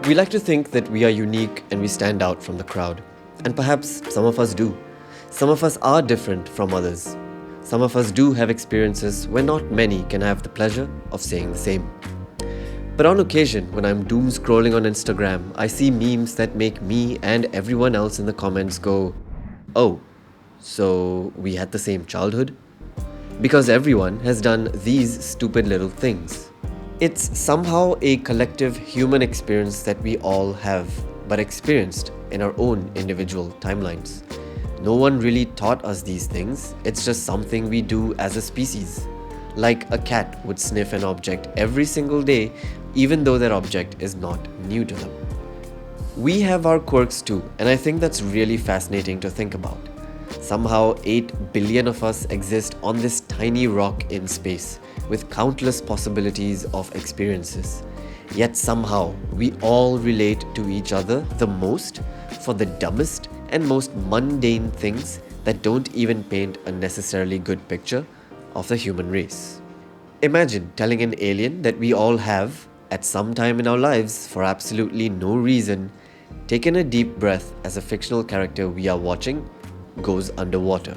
We like to think that we are unique and we stand out from the crowd. And perhaps some of us do. Some of us are different from others. Some of us do have experiences where not many can have the pleasure of saying the same. But on occasion, when I'm doom scrolling on Instagram, I see memes that make me and everyone else in the comments go, "Oh, so we had the same childhood?" Because everyone has done these stupid little things. It's somehow a collective human experience that we all have, but experienced in our own individual timelines. No one really taught us these things, it's just something we do as a species. Like a cat would sniff an object every single day, even though that object is not new to them. We have our quirks too, and I think that's really fascinating to think about. Somehow 8 billion of us exist on this tiny rock in space, with countless possibilities of experiences. Yet somehow we all relate to each other the most for the dumbest and most mundane things that don't even paint a necessarily good picture of the human race. Imagine telling an alien that we all have, at some time in our lives, for absolutely no reason, taken a deep breath as a fictional character we are watching goes underwater.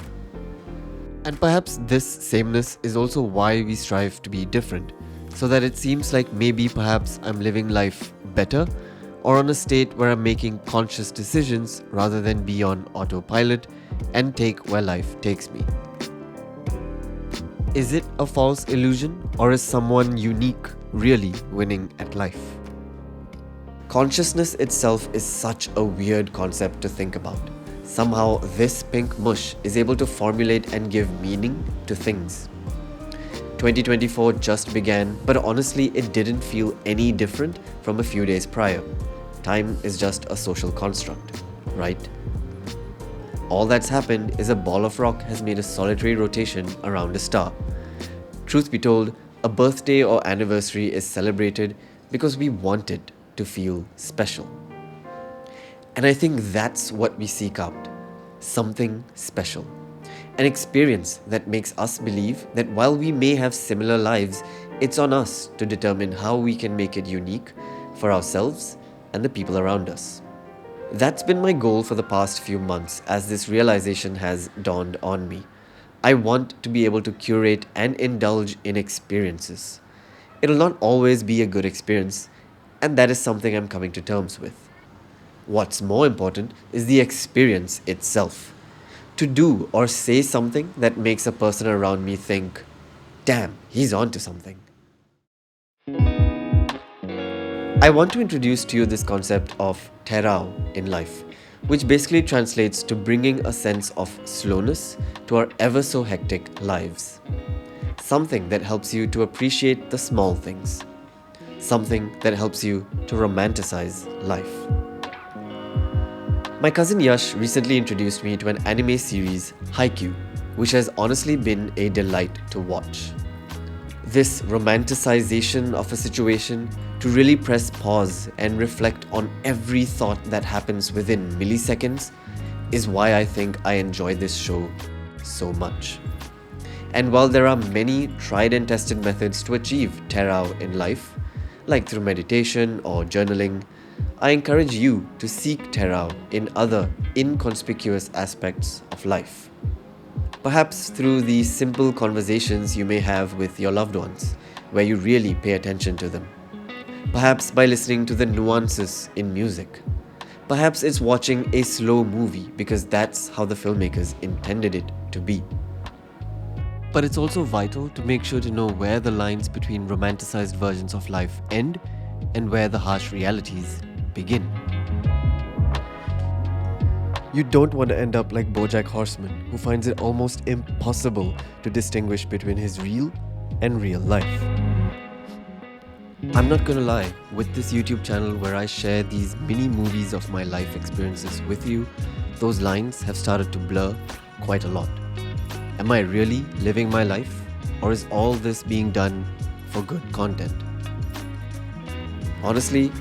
And perhaps this sameness is also why we strive to be different, so that it seems like maybe perhaps I'm living life better or on a state where I'm making conscious decisions rather than be on autopilot and take where life takes me. Is it a false illusion, or is someone unique really winning at life? Consciousness itself is such a weird concept to think about. Somehow this pink mush is able to formulate and give meaning to things. 2024 just began, but honestly it didn't feel any different from a few days prior. Time is just a social construct, right? All that's happened is a ball of rock has made a solitary rotation around a star. Truth be told, a birthday or anniversary is celebrated because we want it to feel special. And I think that's what we seek out. Something special. An experience that makes us believe that while we may have similar lives, it's on us to determine how we can make it unique for ourselves and the people around us. That's been my goal for the past few months as this realization has dawned on me. I want to be able to curate and indulge in experiences. It'll not always be a good experience, and that is something I'm coming to terms with. What's more important is the experience itself. To do or say something that makes a person around me think, "Damn, he's onto something." I want to introduce to you this concept of terao in life, which basically translates to bringing a sense of slowness to our ever so hectic lives. Something that helps you to appreciate the small things. Something that helps you to romanticize life. My cousin Yash recently introduced me to an anime series, Haikyuu, which has honestly been a delight to watch. This romanticization of a situation to really press pause and reflect on every thought that happens within milliseconds is why I think I enjoy this show so much. And while there are many tried and tested methods to achieve terao in life, like through meditation or journaling, I encourage you to seek terao in other inconspicuous aspects of life. Perhaps through the simple conversations you may have with your loved ones, where you really pay attention to them. Perhaps by listening to the nuances in music. Perhaps it's watching a slow movie because that's how the filmmakers intended it to be. But it's also vital to make sure to know where the lines between romanticized versions of life end and where the harsh realities begin. You don't want to end up like BoJack Horseman, who finds it almost impossible to distinguish between his real and real life. I'm not gonna lie, with this YouTube channel where I share these mini movies of my life experiences with you, those lines have started to blur quite a lot. Am I really living my life, or is all this being done for good content? Honestly,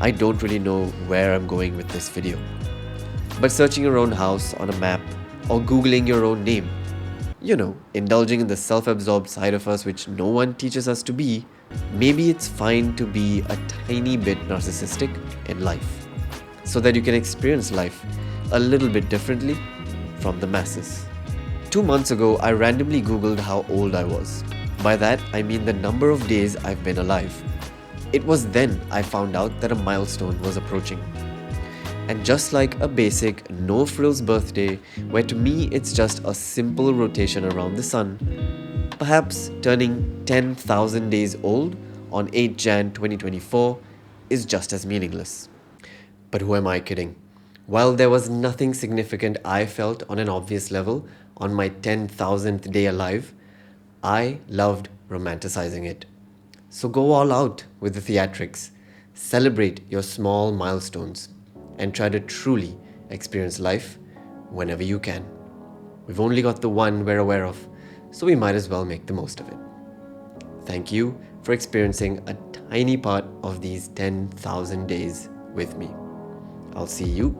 I don't really know where I'm going with this video. But searching your own house on a map or googling your own name, indulging in the self-absorbed side of us which no one teaches us to be, maybe it's fine to be a tiny bit narcissistic in life, so that you can experience life a little bit differently from the masses. 2 months ago, I randomly Googled how old I was. By that, I mean the number of days I've been alive. It was then I found out that a milestone was approaching. And just like a basic no-frills birthday, where to me it's just a simple rotation around the sun, perhaps turning 10,000 days old on 8 Jan 2024 is just as meaningless. But who am I kidding? While there was nothing significant I felt on an obvious level on my 10,000th day alive, I loved romanticizing it. So go all out with the theatrics, celebrate your small milestones, and try to truly experience life whenever you can. We've only got the one we're aware of, so we might as well make the most of it. Thank you for experiencing a tiny part of these 10,000 days with me. I'll see you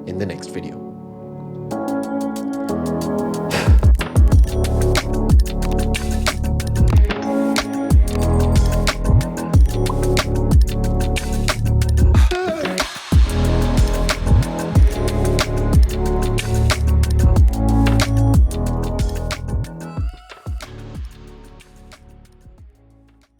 in the next video.